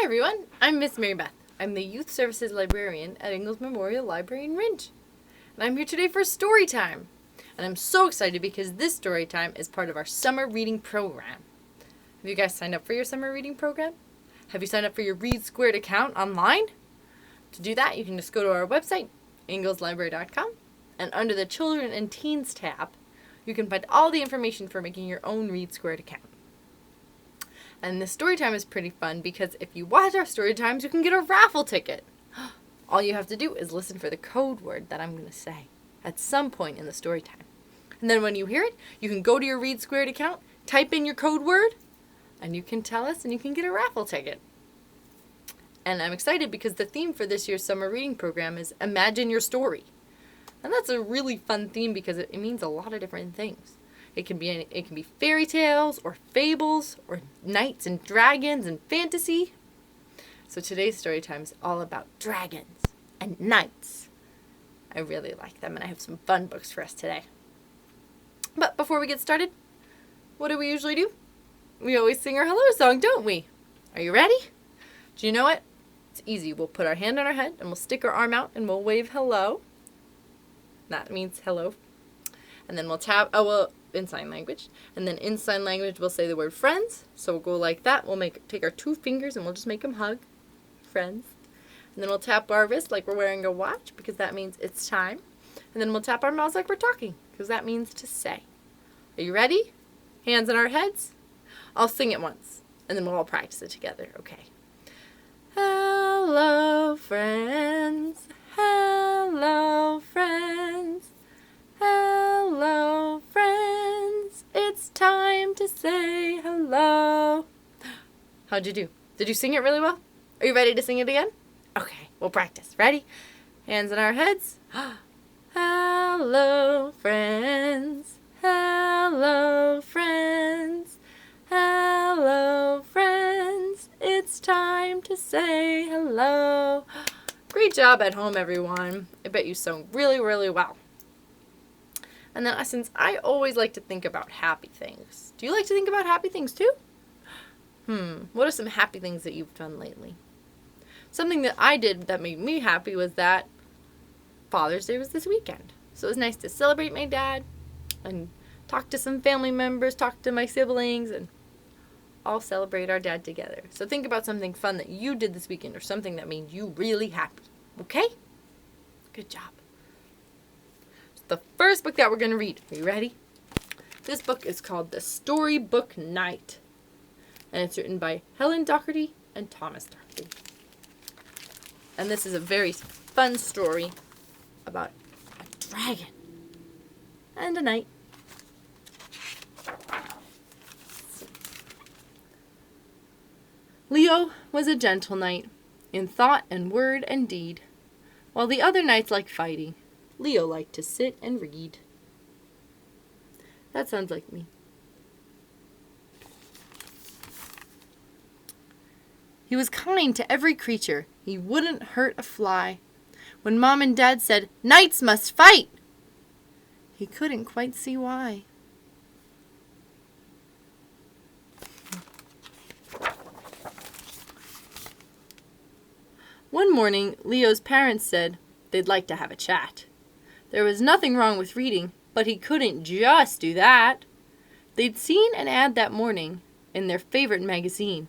Hi everyone, I'm Miss Mary Beth. I'm the Youth Services Librarian at Ingalls Memorial Library in Ringe. And I'm here today for story time. And I'm so excited because this story time is part of our summer reading program. Have you guys signed up for your summer reading program? Have you signed up for your READSquared account online? To do that, you can just go to our website, ingleslibrary.com, and under the Children and Teens tab, you can find all the information for making your own READSquared account. And this story time is pretty fun because if you watch our story times, you can get a raffle ticket. All you have to do is listen for the code word that I'm going to say at some point in the story time. And then when you hear it, you can go to your READSquared account, type in your code word, and you can tell us and you can get a raffle ticket. And I'm excited because the theme for this year's summer reading program is Imagine Your Story. And that's a really fun theme because it means a lot of different things. It can be fairy tales or fables or knights and dragons and fantasy. So today's story time is all about dragons and knights. I really like them and I have some fun books for us today. But before we get started, what do we usually do? We always sing our hello song, don't we? Are you ready? Do you know it? It's easy. We'll put our hand on our head and we'll stick our arm out and we'll wave hello. That means hello. And then we'll tap, in sign language. And then in sign language, we'll say the word friends. So we'll go like that. We'll take our two fingers and we'll just make them hug. Friends. And then we'll tap our wrist like we're wearing a watch because that means it's time. And then we'll tap our mouths like we're talking because that means to say. Are you ready? Hands on our heads. I'll sing it once and then we'll all practice it together. Okay. Hello, friends. Hello, friends. Hello, friends. It's time to say hello. How'd you do? Did you sing it really well? Are you ready to sing it again? Okay, we'll practice. Ready? Hands on our heads. Hello, friends. Hello, friends. Hello, friends. It's time to say hello. Great job at home, everyone. I bet you sung really, really well. And then since I always like to think about happy things. Do you like to think about happy things too? What are some happy things that you've done lately? Something that I did that made me happy was that Father's Day was this weekend. So it was nice to celebrate my dad and talk to some family members, talk to my siblings, and all celebrate our dad together. So think about something fun that you did this weekend or something that made you really happy. Okay? Good job. The first book that we're going to read. Are you ready? This book is called The Storybook Night. And it's written by Helen Docherty and Thomas Docherty. And this is a very fun story about a dragon and a knight. Leo was a gentle knight in thought and word and deed, while the other knights liked fighting. Leo liked to sit and read. That sounds like me. He was kind to every creature. He wouldn't hurt a fly. When Mom and Dad said, "Knights must fight," he couldn't quite see why. One morning, Leo's parents said they'd like to have a chat. There was nothing wrong with reading, but he couldn't just do that. They'd seen an ad that morning in their favorite magazine.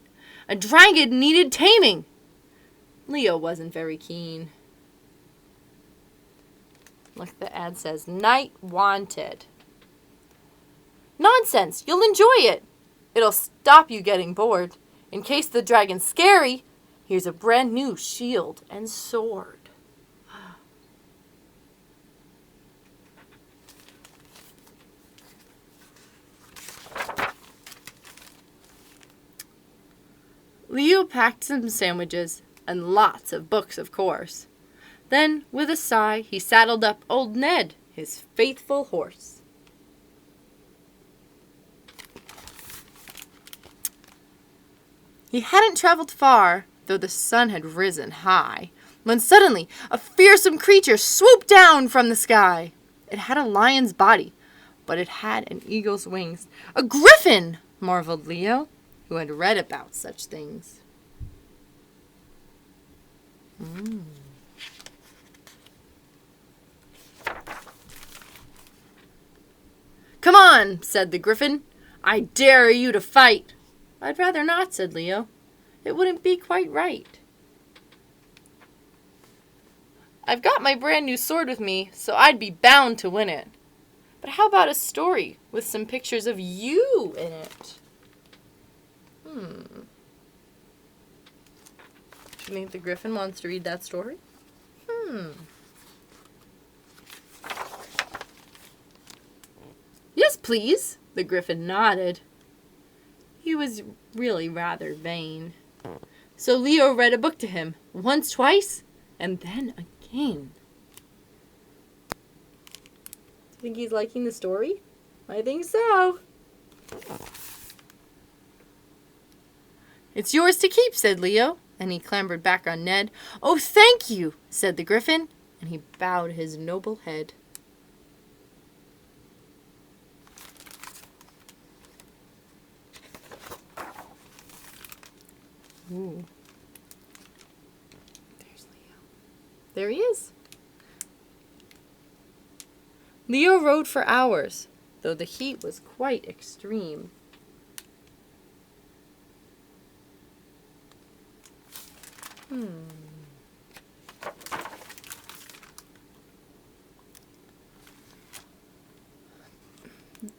A dragon needed taming. Leo wasn't very keen. Look, the ad says, "Knight wanted." Nonsense, you'll enjoy it. It'll stop you getting bored. In case the dragon's scary, here's a brand new shield and sword. Leo packed some sandwiches and lots of books, of course. Then, with a sigh, he saddled up old Ned, his faithful horse. He hadn't traveled far, though the sun had risen high, when suddenly a fearsome creature swooped down from the sky. It had a lion's body, but it had an eagle's wings. "A griffin!" marveled Leo, who had read about such things. "Come on," said the Griffin. "I dare you to fight." "I'd rather not," said Leo. "It wouldn't be quite right." "I've got my brand new sword with me, so I'd be bound to win it. But how about a story with some pictures of you in it?" Do you think the Griffin wants to read that story? "Yes, please." The Griffin nodded. He was really rather vain. So Leo read a book to him, once, twice, and then again. Do you think he's liking the story? I think so. "It's yours to keep," said Leo, and he clambered back on Ned. "Oh, thank you," said the Griffin, and he bowed his noble head. Ooh. There's Leo. There he is. Leo rode for hours, though the heat was quite extreme.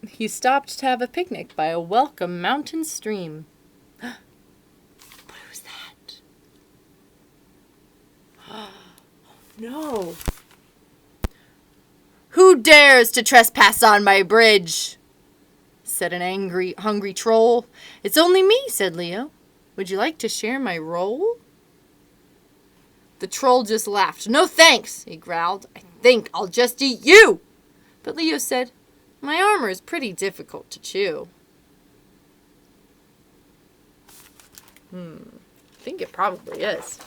He stopped to have a picnic by a welcome mountain stream. What was that? Oh, no. "Who dares to trespass on my bridge?" said an angry, hungry troll. "It's only me," said Leo. "Would you like to share my roll?" The troll just laughed. "No thanks," he growled. "I think I'll just eat you." But Leo said, "My armor is pretty difficult to chew." I think it probably is.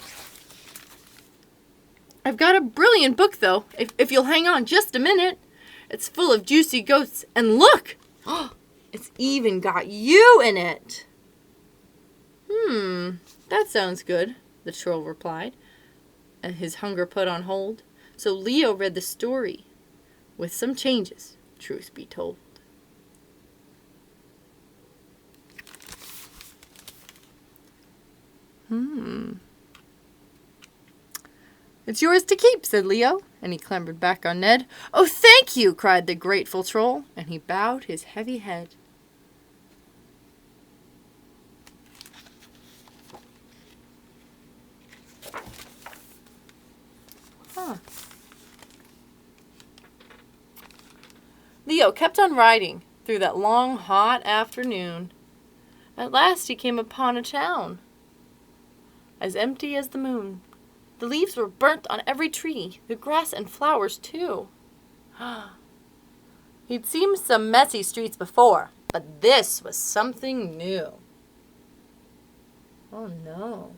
"I've got a brilliant book, though, if you'll hang on just a minute. It's full of juicy goats, and look! It's even got you in it." That sounds good," the troll replied, and his hunger put on hold. So Leo read the story, with some changes, truth be told. "It's yours to keep," said Leo, and he clambered back on Ned. "Oh, thank you," cried the grateful troll, and he bowed his heavy head. Leo kept on riding through that long, hot afternoon. At last he came upon a town, as empty as the moon. The leaves were burnt on every tree, the grass and flowers too. He'd seen some messy streets before, but this was something new. Oh no.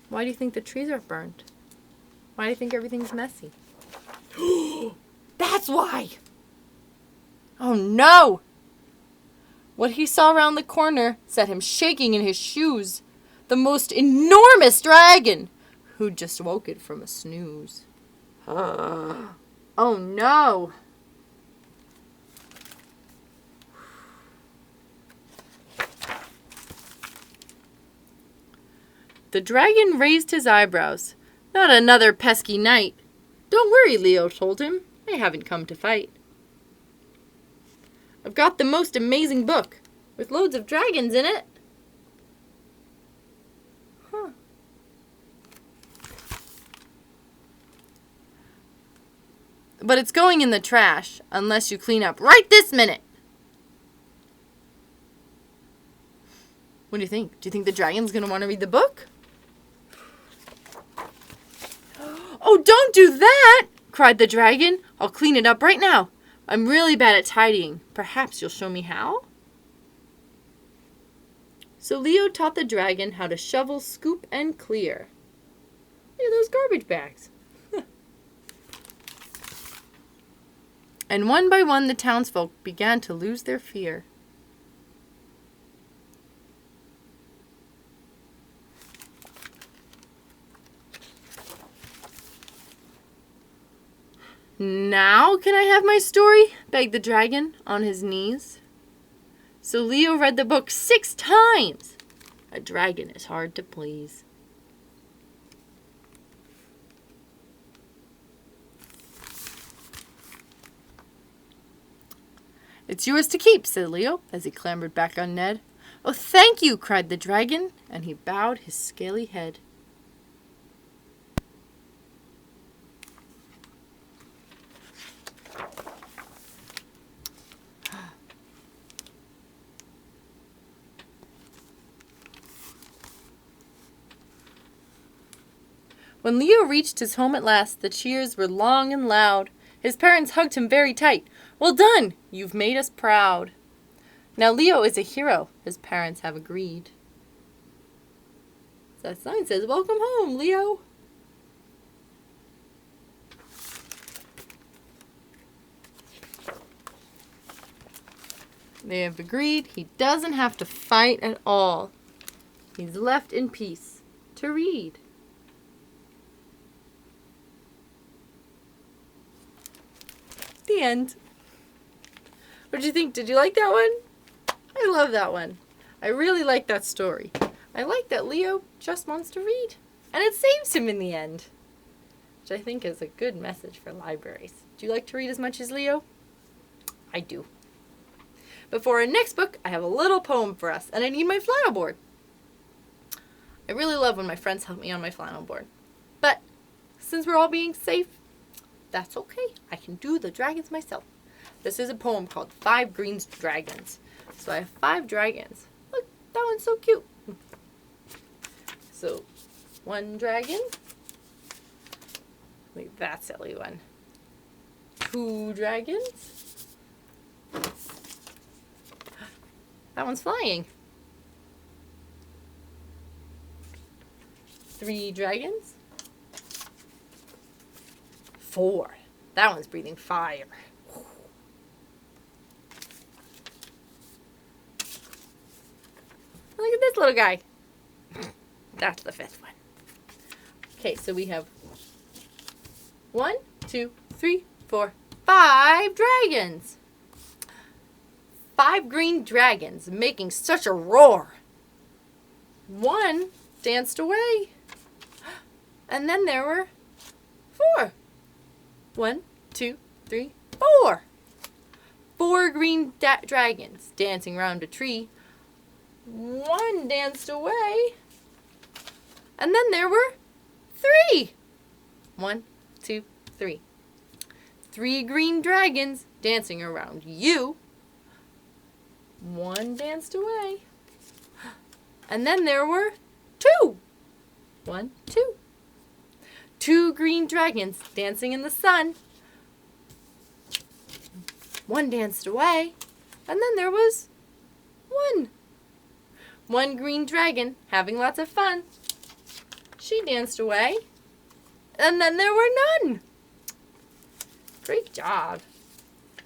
Why do you think the trees are burnt? Why do you think everything's messy? That's why! Oh no! What he saw around the corner set him shaking in his shoes. The most enormous dragon, who'd just woken from a snooze. Oh no! The dragon raised his eyebrows. "Not another pesky knight." "Don't worry," Leo told him. "I haven't come to fight. I've got the most amazing book, with loads of dragons in it." "But it's going in the trash, unless you clean up right this minute." What do you think? Do you think the dragon's going to want to read the book? "Oh, don't do that!" cried the dragon. "I'll clean it up right now. I'm really bad at tidying. Perhaps you'll show me how?" So Leo taught the dragon how to shovel, scoop, and clear. Look at those garbage bags. And one by one the townsfolk began to lose their fear. Now can I have my story? Begged the dragon on his knees. So Leo read the book 6 times. A dragon is hard to please. It's yours to keep, said Leo, as he clambered back on Ned. Oh, thank you, cried the dragon, and he bowed his scaly head. When Leo reached his home at last, the cheers were long and loud. His parents hugged him very tight. Well done! You've made us proud. Now Leo is a hero, his parents have agreed. That sign says, welcome home, Leo. They have agreed he doesn't have to fight at all. He's left in peace to read. The end. What did you think? Did you like that one? I love that one. I really like that story. I like that Leo just wants to read. And it saves him in the end. Which I think is a good message for libraries. Do you like to read as much as Leo? I do. But for our next book, I have a little poem for us. And I need my flannel board. I really love when my friends help me on my flannel board. But since we're all being safe, that's okay. I can do the dragons myself. This is a poem called 5 Green Dragons. So I have 5 dragons. Look, that one's so cute. So, 1 dragon. Wait, that silly one. 2 dragons. That one's flying. 3 dragons. 4. That one's breathing fire. Look at this little guy. That's the 5th one. Okay, so we have 1, 2, 3, 4, 5 dragons. 5 green dragons making such a roar. 1 danced away. And then there were 4. 1, 2, 3, 4. 4 green dragons dancing round a tree. 1 danced away. And then there were 3. 1, 2, 3. 3 green dragons dancing around you. 1 danced away. And then there were 2. 1, 2. 2 green dragons dancing in the sun. 1 danced away. And then there was 1. 1 green dragon having lots of fun. She danced away. And then there were none. Great job.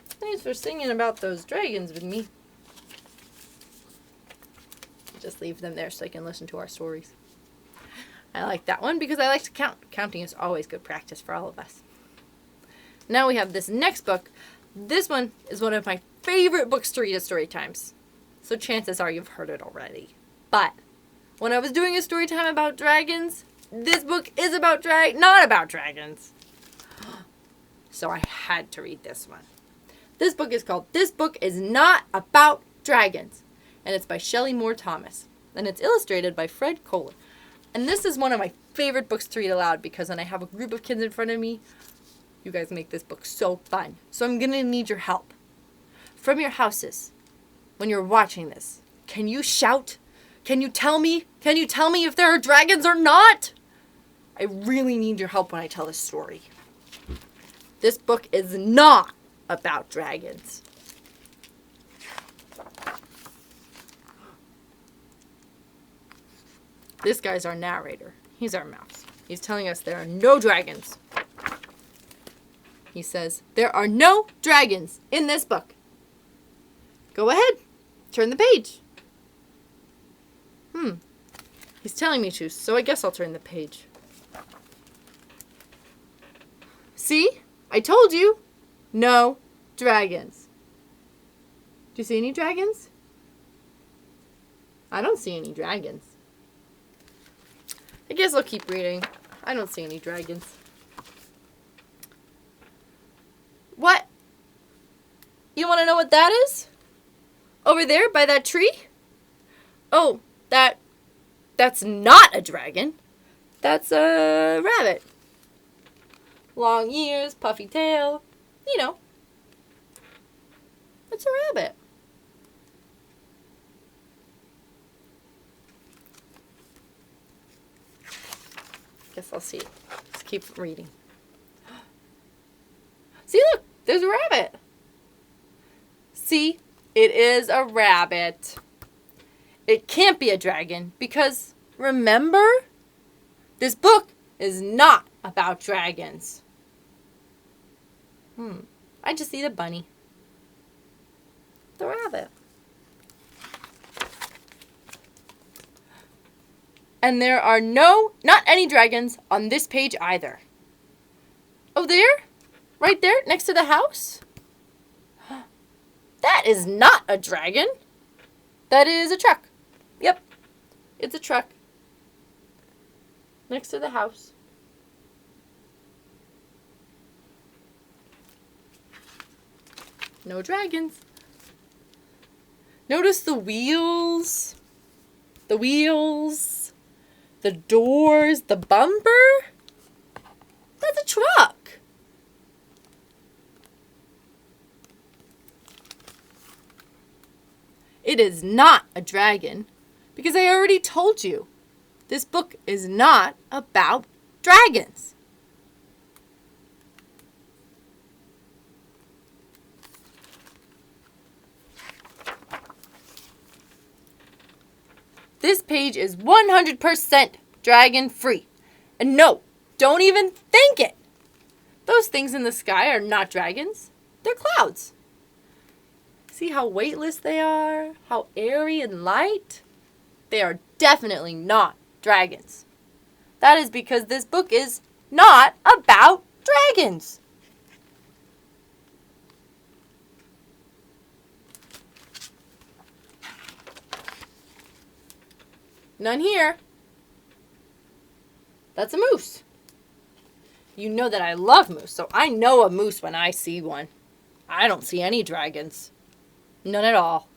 Thanks for singing about those dragons with me. Just leave them there so I can listen to our stories. I like that one because I like to count. Counting is always good practice for all of us. Now we have this next book. This one is one of my favorite books to read at story times. So chances are you've heard it already. But when I was doing a story time about dragons, this book is about not about dragons. So I had to read this one. This book is called This Book Is Not About Dragons. And it's by Shelley Moore Thomas. And it's illustrated by Fred Koehler. And this is one of my favorite books to read aloud because when I have a group of kids in front of me, you guys make this book so fun. So I'm going to need your help. From your houses, when you're watching this, can you shout? Can you tell me? Can you tell me if there are dragons or not? I really need your help when I tell this story. This book is not about dragons. This guy's our narrator. He's our mouse. He's telling us there are no dragons. He says, there are no dragons in this book. Go ahead. Turn the page. He's telling me to, so I guess I'll turn the page. See? I told you, no dragons. Do you see any dragons? I don't see any dragons. I guess I'll keep reading. I don't see any dragons. What? You want to know what that is? Over there by that tree? Oh, that's not a dragon. That's a rabbit. Long ears, puffy tail. You know. It's a rabbit. Guess I'll see it. Let's keep reading. See, look, there's a rabbit. See, it is a rabbit. It can't be a dragon because, remember, this book is not about dragons. I just see the bunny. The rabbit. And there are not any dragons on this page either. Oh, there? Right there, next to the house? That is not a dragon. That is a truck. Yep, it's a truck. Next to the house. No dragons. Notice the wheels. The wheels. The doors. The bumper. That's a truck. It is not a dragon because I already told you this book is not about dragons. This page is 100% dragon free. And no, don't even think it. Those things in the sky are not dragons. They're clouds. See how weightless they are? How airy and light? They are definitely not dragons. That is because this book is not about dragons. None here. That's a moose. You know that I love moose, so I know a moose when I see one. I don't see any dragons. None at all.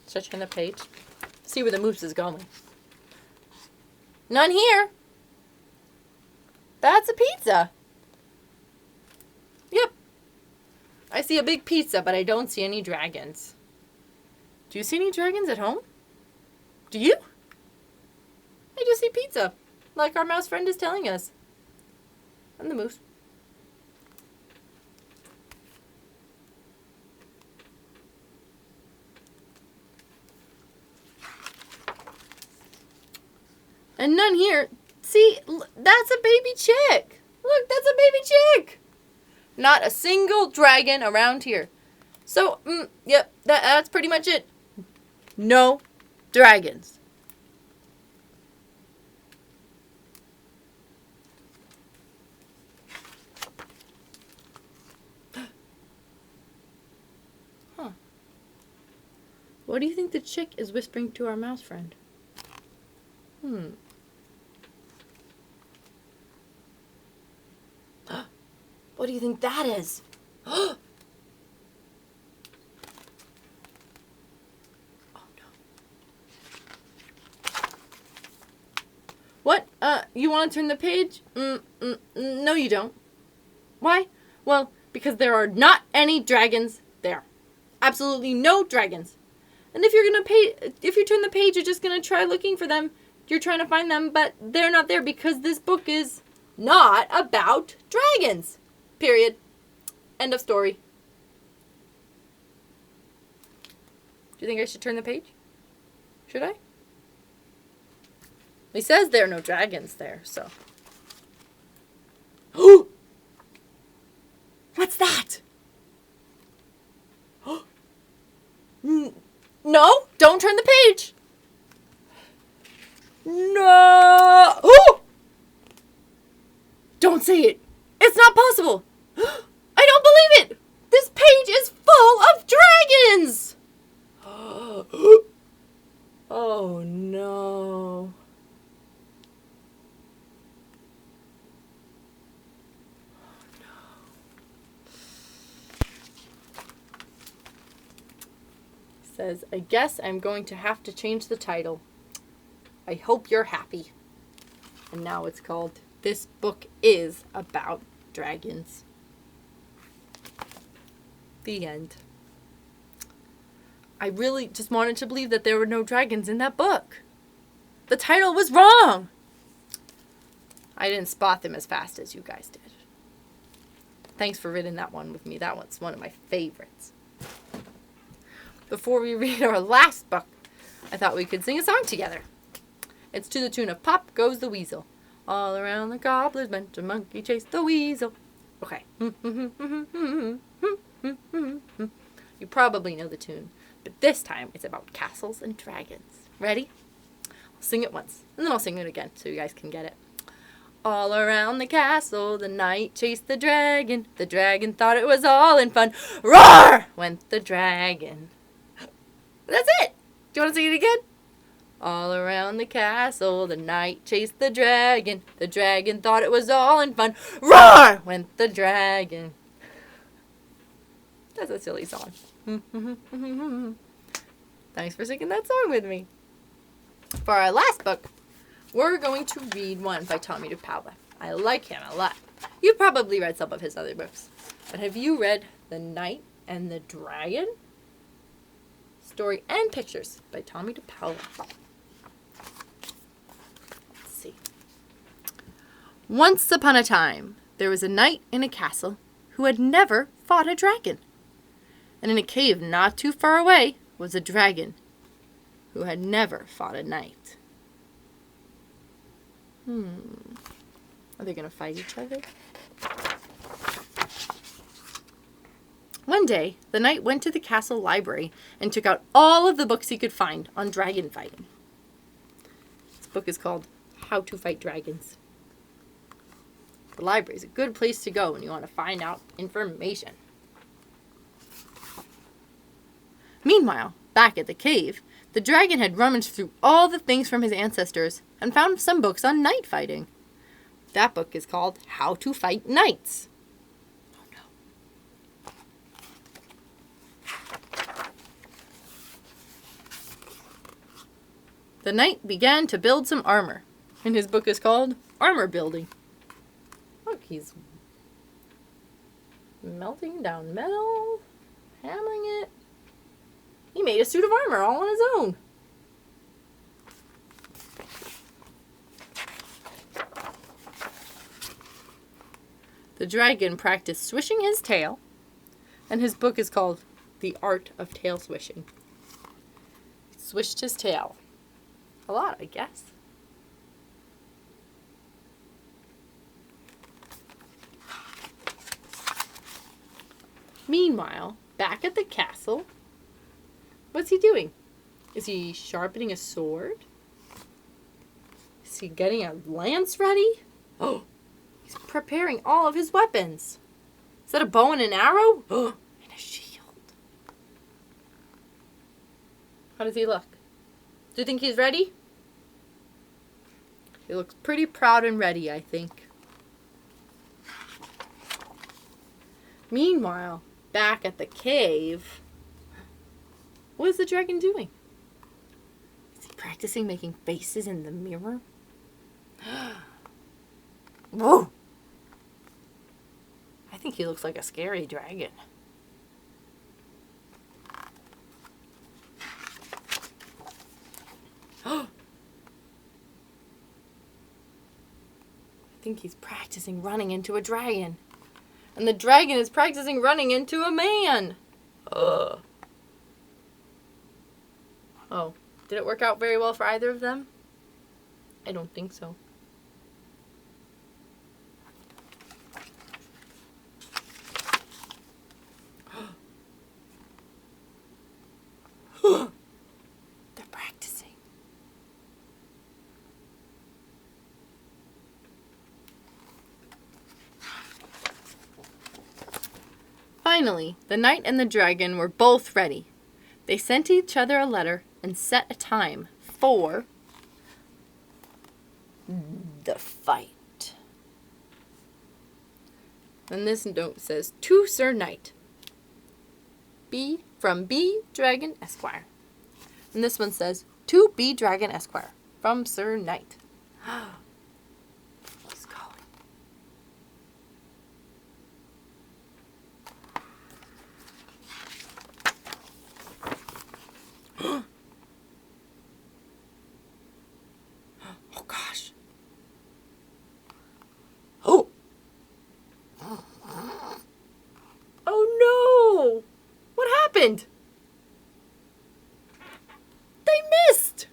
Should I turn the page? See where the moose is going. None here. That's a pizza. Yep. I see a big pizza, but I don't see any dragons. Do you see any dragons at home? Do you? I just see pizza, like our mouse friend is telling us. And the moose. And none here. See, that's a baby chick. Look, that's a baby chick. Not a single dragon around here. So, yep, that's pretty much it. No dragons. Huh. What do you think the chick is whispering to our mouse friend? What do you think that is? Oh no. What? You want to turn the page? No you don't. Why? Well, because there are not any dragons there. Absolutely no dragons. And if you turn the page, you're just gonna try looking for them. You're trying to find them, but they're not there because this book is not about dragons. Period. End of story. Do you think I should turn the page? Should I? He says there are no dragons there, so. What's that? No, don't turn the page. no! Oh! Don't say it. It's not possible. I don't believe it. This page is full of dragons. Oh no. Says, I guess I'm going to have to change the title. I hope you're happy. And now it's called This Book is About Dragons. The end. I really just wanted to believe that there were no dragons in that book. The title was wrong. I didn't spot them as fast as you guys did. Thanks for reading that one with me. That one's one of my favorites. Before we read our last book, I thought we could sing a song together. It's to the tune of Pop Goes the Weasel. All around the cobbler's bench, a monkey chased the weasel. Okay. You probably know the tune, but this time it's about castles and dragons. Ready? I'll sing it once, and then I'll sing it again so you guys can get it. All around the castle, the knight chased the dragon. The dragon thought it was all in fun. Roar! Went the dragon. That's it. Do you want to sing it again? All around the castle, the knight chased the dragon. The dragon thought it was all in fun. Roar! Went the dragon. That's a silly song. Thanks for singing that song with me. For our last book, we're going to read one by Tomie DePaola. I like him a lot. You've probably read some of his other books. But have you read The Knight and the Dragon? Story and Pictures by Tomie DePaola. Let's see. Once upon a time, there was a knight in a castle who had never fought a dragon. And in a cave not too far away was a dragon who had never fought a knight. Are they going to fight each other? One day, the knight went to the castle library and took out all of the books he could find on dragon fighting. This book is called How to Fight Dragons. The library is a good place to go when you want to find out information. Meanwhile, back at the cave, the dragon had rummaged through all the things from his ancestors and found some books on knight fighting. That book is called How to Fight Knights. Oh no. The knight began to build some armor, and his book is called Armor Building. Look, he's melting down metal, hammering it. He made a suit of armor all on his own. The dragon practiced swishing his tail, and his book is called The Art of Tail Swishing. He swished his tail. A lot, I guess. Meanwhile, back at the castle, what's he doing? Is he sharpening a sword? Is he getting a lance ready? Oh, he's preparing all of his weapons. Is that a bow and an arrow? Oh, and a shield. How does he look? Do you think he's ready? He looks pretty proud and ready, I think. Meanwhile, back at the cave, what is the dragon doing? Is he practicing making faces in the mirror? Whoa! I think he looks like a scary dragon. I think he's practicing running into a dragon. And the dragon is practicing running into a man. Ugh. Oh, did it work out very well for either of them? I don't think so. They're practicing. Finally, the knight and the dragon were both ready. They sent each other a letter and set a time for the fight. And this note says, to Sir Knight. B from B Dragon Esquire. And this one says, to B Dragon Esquire from Sir Knight. Let's go. Oh gosh. Oh. Oh no. What happened? They missed.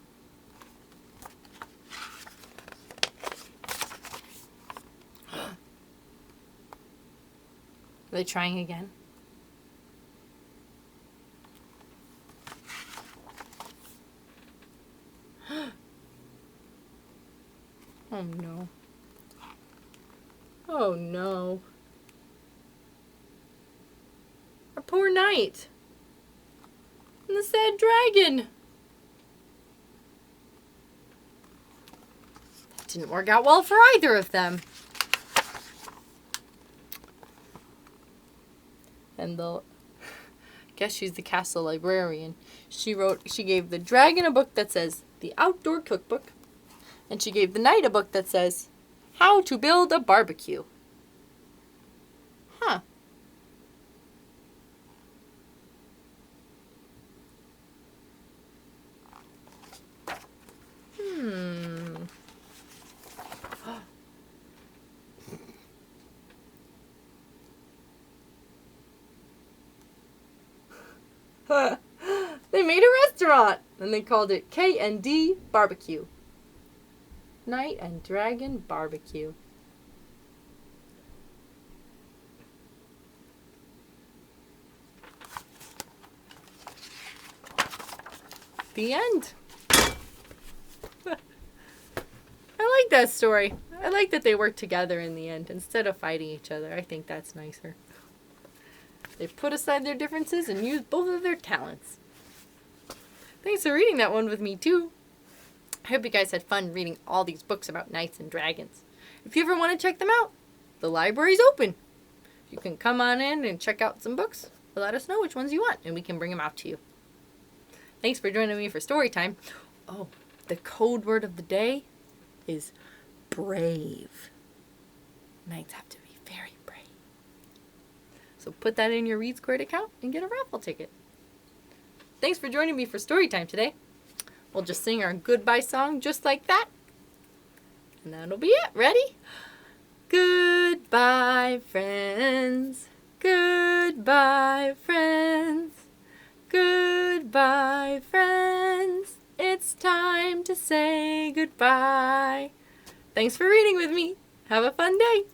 Are they trying again? Oh no. Oh no. Our poor knight. And the sad dragon. That didn't work out well for either of them. And I guess she's the castle librarian. She gave the dragon a book that says The Outdoor Cookbook. And she gave the knight a book that says How to Build a Barbecue. Huh. They made a restaurant and they called it K&D Barbecue. Knight and Dragon Barbecue. The end. I like that story. I like that they work together in the end instead of fighting each other. I think that's nicer. They put aside their differences and used both of their talents. Thanks for reading that one with me too. I hope you guys had fun reading all these books about knights and dragons. If you ever want to check them out, the library's open. You can come on in and check out some books or let us know which ones you want and we can bring them out to you. Thanks for joining me for story time. Oh, the code word of the day is brave. Knights have to be very brave. So put that in your READSquared account and get a raffle ticket. Thanks for joining me for story time today. We'll just sing our goodbye song just like that. And that'll be it. Ready? Goodbye, friends. Goodbye, friends. Goodbye, friends. It's time to say goodbye. Thanks for reading with me. Have a fun day.